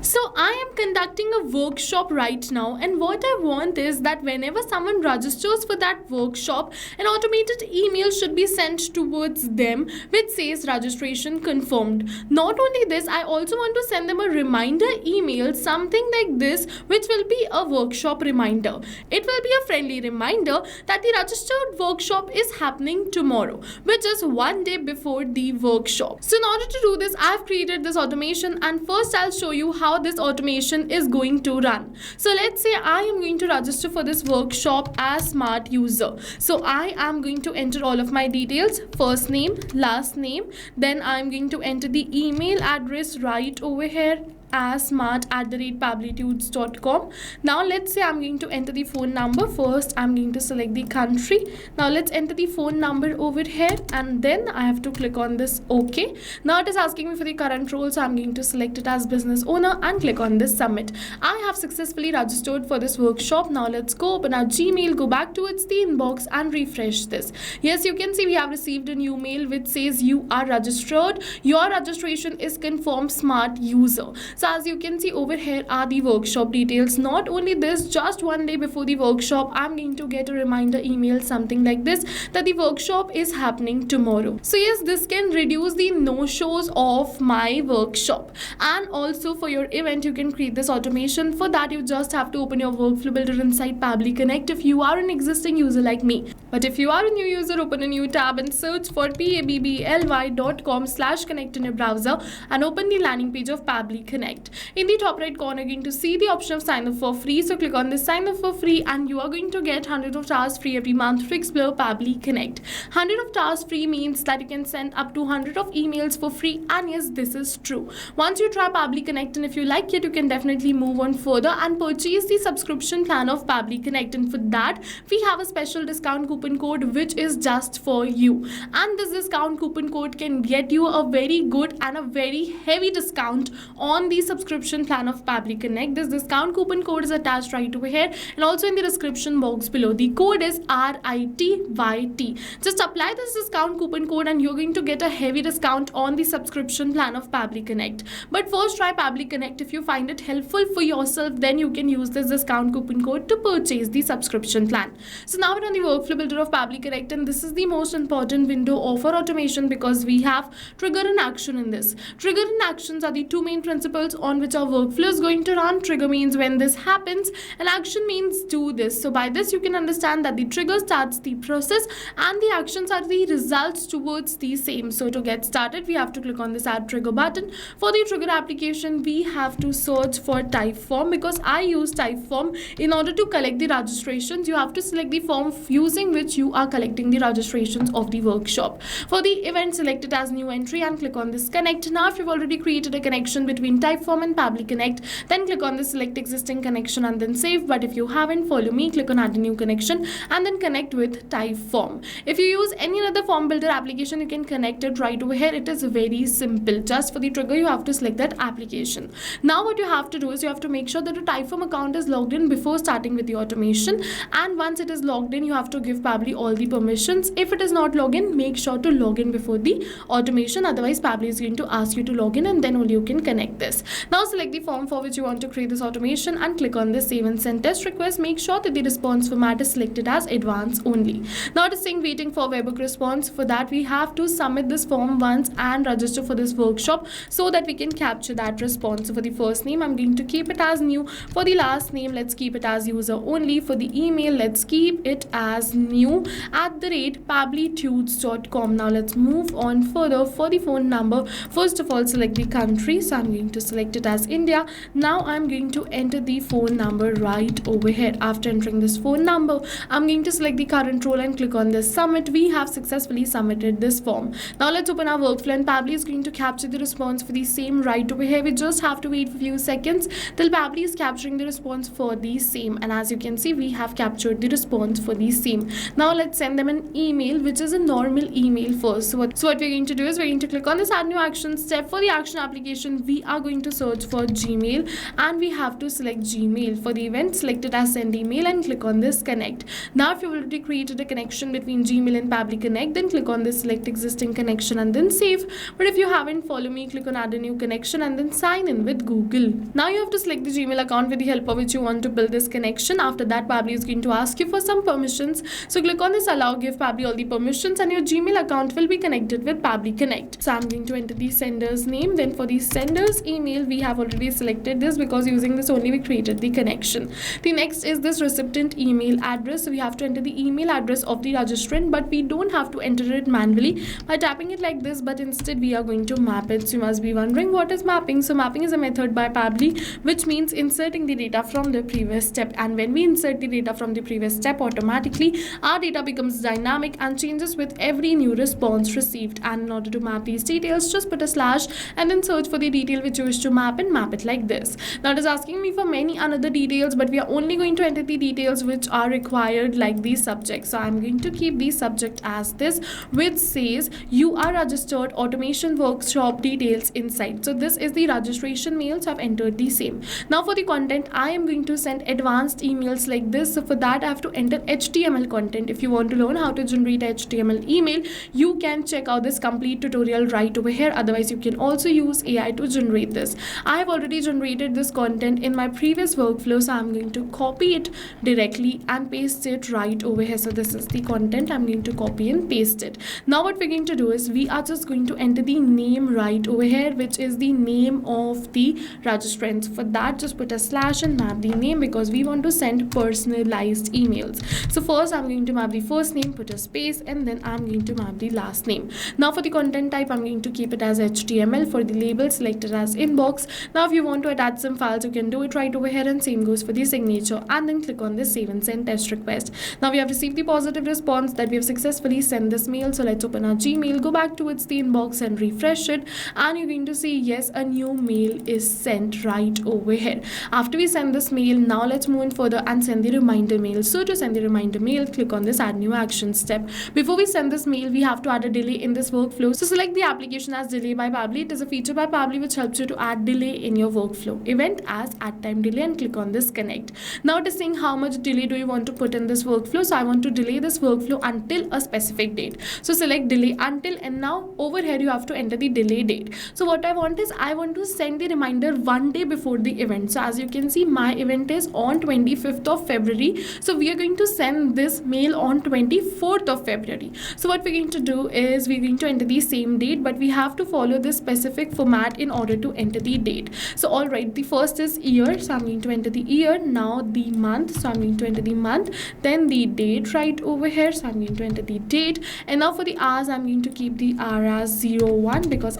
So I am conducting a workshop right now, and what I want is that whenever someone registers for that workshop, an automated email should be sent towards them which says registration confirmed. Not only this, I also want to send them a reminder email, something like this, which will be a workshop reminder. It will be a friendly reminder that the registered workshop is happening tomorrow, which is one day before the workshop. So in order to do this, I've created this automation, and first I'll show you how this automation is going to run. So let's say I am going to register for this workshop as smart user. So I am going to enter all of my details, first name, last name, then I'm going to enter the email address right over here as smart@pabblytudes.com. Now let's say I'm going to enter the phone number. First I'm going to select the country. Now let's enter the phone number over here, and then I have to click on this OK. Now it is asking me for the current role, so I'm going to select it as business owner and click on this submit. I have successfully registered for this workshop. Now let's go open our Gmail, go back towards the inbox and refresh this. Yes, you can see we have received a new mail which says you are registered. Your registration is confirmed, smart user. So as you can see over here are the workshop details. Not only this, just one day before the workshop, I'm going to get a reminder email, something like this, that the workshop is happening tomorrow. So yes, this can reduce the no-shows of my workshop. And also for your event, you can create this automation. For that, you just have to open your workflow builder inside Pabbly Connect if you are an existing user like me. But if you are a new user, open a new tab and search for pabbly.com/connect in your browser and open the landing page of Pabbly Connect. In the top right corner, you're going to see the option of sign up for free. So click on this sign up for free, and you are going to get 100 of tasks free every month to explore Pabbly Connect. 100 of tasks free means that you can send up to 100 of emails for free, and yes, this is true. Once you try Pabbly Connect and if you like it, you can definitely move on further and purchase the subscription plan of Pabbly Connect. And for that, we have a special discount coupon code which is just for you. And this discount coupon code can get you a very good and a very heavy discount on the subscription plan of Pabbly Connect. This discount coupon code is attached right over here and also in the description box below. The code is RITYT. Just apply this discount coupon code and you're going to get a heavy discount on the subscription plan of Pabbly Connect. But first try Pabbly Connect. If you find it helpful for yourself, then you can use this discount coupon code to purchase the subscription plan. So now we're on the workflow builder of Pabbly Connect, and this is the most important window of our automation because we have trigger and action in this. Trigger and actions are the two main principles on which our workflow is going to run. Trigger means when this happens, and action means do this. So by this you can understand that the trigger starts the process and the actions are the results towards the same. So to get started, we have to click on this add trigger button. For the trigger application, we have to search for type form because I use type form in order to collect the registrations. You have to select the form using which you are collecting the registrations of the workshop. For the event, select it as new entry and click on this connect. Now if you've already created a connection between Typeform and Pabbly Connect, then click on the select existing connection and then save. But if you haven't, follow me, click on add a new connection and then connect with Typeform. If you use any other form builder application, you can connect it right over here. It is very simple. Just for the trigger, you have to select that application. Now what you have to do is you have to make sure that your Typeform account is logged in before starting with the automation, and once it is logged in, you have to give Pabbly all the permissions. If it is not logged in, make sure to log in before the automation, otherwise Pabbly is going to ask you to log in and then only you can connect this. Now select the form for which you want to create this automation and click on this save and send test request. Make sure that the response format is selected as advanced only. Now it is saying waiting for webhook response. For that, we have to submit this form once and register for this workshop so that we can capture that response. So for the first name, I'm going to keep it as new. For the last name, let's keep it as user only. For the email, let's keep it as new @pabblytudes.com. Now let's move on further. For the phone number, first of all select the country, so I'm going to select it as India. Now I'm going to enter the phone number right over here. After entering this phone number, I'm going to select the current role and click on this submit. We have successfully submitted this form. Now let's open our workflow and Pabbly is going to capture the response for the same right over here. We just have to wait for a few seconds till Pabbly is capturing the response for the same, and as you can see, we have captured the response for the same. Now let's send them an email, which is a normal email first. So what we're going to do is we're going to click on this add new action step. For the action application, we are going to search for Gmail, and we have to select Gmail. For the event, select it as send email and click on this connect. Now if you've already created a connection between Gmail and Pabbly Connect, then click on this select existing connection and then save. But if you haven't, follow me, click on add a new connection and then sign in with Google. Now you have to select the Gmail account with the help of which you want to build this connection. After that, Pabbly is going to ask you for some permissions. So click on this allow, give Pabbly all the permissions, and your Gmail account will be connected with Pabbly Connect. So I'm going to enter the sender's name. Then for the sender's email, we have already selected this because using this only we created the connection. The next is this recipient email address. So we have to enter the email address of the registrant, but we don't have to enter it manually by tapping it like this, but instead we are going to map it. So you must be wondering what is mapping. So mapping is a method by Pabbly which means inserting the data from the previous step, and when we insert the data from the previous step, automatically our data becomes dynamic and changes with every new response received. And in order to map these details, just put a slash and then search for the detail which you wish to map and map it like this. Now it is asking me for many another details, but we are only going to enter the details which are required, like the subject. So I'm going to keep the subject as this, which says you are registered automation workshop details inside. So this is the registration mail, so I've entered the same. Now for the content, I am going to send advanced emails like this. So for that I have to enter HTML content. If you want to learn how to generate HTML email, you can check out this complete tutorial right over here. Otherwise you can also use AI to generate this. I have already generated this content in my previous workflow, so I'm going to copy it directly and paste it right over here. So this is the content. I'm going to copy and paste it. Now what we're going to do is we are just going to enter the name right over here, which is the name of the registrant. For that, just put a slash and map the name because we want to send personalized emails. So first I'm going to map the first name, put a space, and then I'm going to map the last name. Now for the content type, I'm going to keep it as HTML. For the label, select it as inbox. Now if you want to attach some files, you can do it right over here, and same goes for the signature, and then click on this save and send test request. Now we have received the positive response that we have successfully sent this mail. So let's open our Gmail, go back towards the inbox and refresh it, and you're going to see yes, a new mail is sent right over here. After we send this mail, now let's move on further and send the reminder mail. So to send the reminder mail, click on this add new action step. Before we send this mail, we have to add a delay in this workflow. So select the application as delay by Pabbly. It is a feature by Pabbly which helps you to add delay in your workflow. Event as add time delay and click on this connect. Now it is saying how much delay do you want to put in this workflow. So I want to delay this workflow until a specific date. So select delay until, and now over here you have to enter the delay date. So what I want is I want to send the reminder one day before the event. So as you can see, my event is on 25th of February. So we are going to send this mail on 24th of February. So what we're going to do is we're going to enter the same date, but we have to follow this specific format in order to enter the date. So all right, the first is year. So I'm going to enter the year. Now the month. So I'm going to enter the month. Then the date right over here. So I'm going to enter the date. And now for the hours, I'm going to keep the hour as 01 because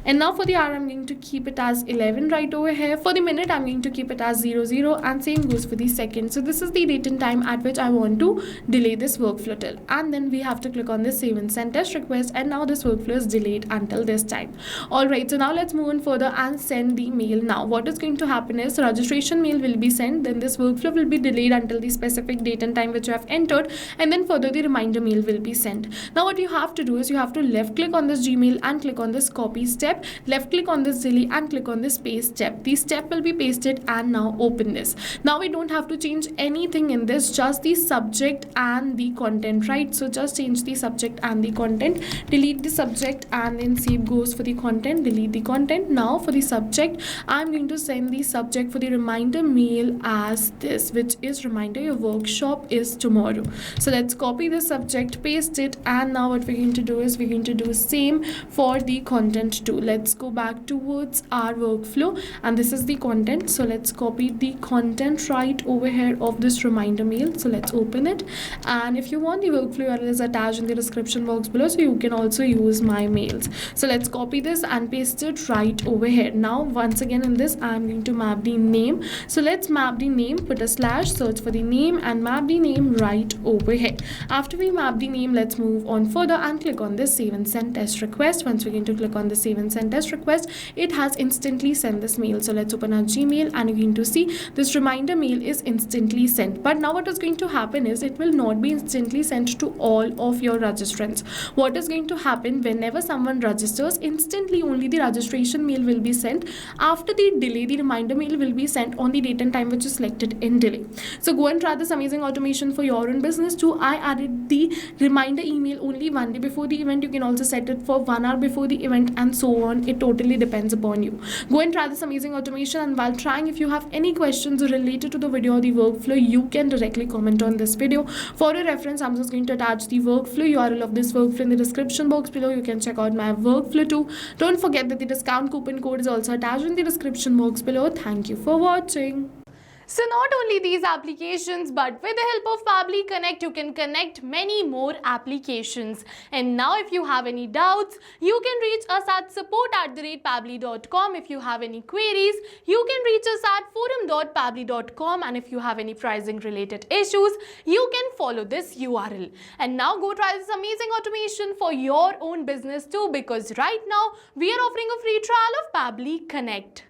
and now for the hour, I'm going to keep it as 11 right over here. For the minute, I'm going to keep it as 00, and same goes for the second. So this is the date and time at which I want to delay this workflow till. And then we have to click on this save and send test request, and now this workflow is delayed until this time. Alright, so now let's move on further and send the mail. Now what is going to happen is registration mail will be sent, then this workflow will be delayed until the specific date and time which you have entered, and then further the reminder mail will be sent. Now what you have to do is you have to left click on this Gmail and click on this copy step, left click on this delete and click on this paste step. The step will be pasted, and now open this. Now we don't have to change anything in this, just the subject and the content, right? So just change the subject and the content, delete the subject, and then same goes for the content, delete the content. Now for the subject, I'm going to send the subject for the reminder mail as this, which is reminder your workshop is tomorrow. So let's copy the subject, paste it, and now what we're going to do is we're going to do same for the content too. Let's go back towards our workflow, and this is the content. So let's copy the content right over here of this reminder mail. So let's open it, and if you want, the workflow URL is attached in the description box below, so you can also use my mails. So let's copy this and paste it right over here. Now once again in this, I'm going to map the name. So let's map the name, put a slash, search for the name, and map the name right over here. After we map the name, let's move on further and click on this save and send test request. Once we're going to click on the save and and send test request, it has instantly sent this mail. So let's open our Gmail and you're going to see this reminder mail is instantly sent. But now what is going to happen is it will not be instantly sent to all of your registrants. What is going to happen, whenever someone registers, instantly only the registration mail will be sent. After the delay, the reminder mail will be sent on the date and time which is selected in delay. So go and try this amazing automation for your own business too. I added the reminder email only one day before the event. You can also set it for 1 hour before the event and so on. It totally depends upon you. Go and try this amazing automation, and while trying, if you have any questions related to the video or the workflow, you can directly comment on this video. For your reference, I'm just going to attach the workflow URL of this workflow in the description box below. You can check out my workflow too. Don't forget that the discount coupon code is also attached in the description box below. Thank you for watching. So not only these applications, but with the help of Pabbly Connect, you can connect many more applications. And now if you have any doubts, you can reach us at support@pabbly.com. If you have any queries, you can reach us at forum.pabbly.com. And if you have any pricing related issues, you can follow this URL. And now go try this amazing automation for your own business too, because right now we are offering a free trial of Pabbly Connect.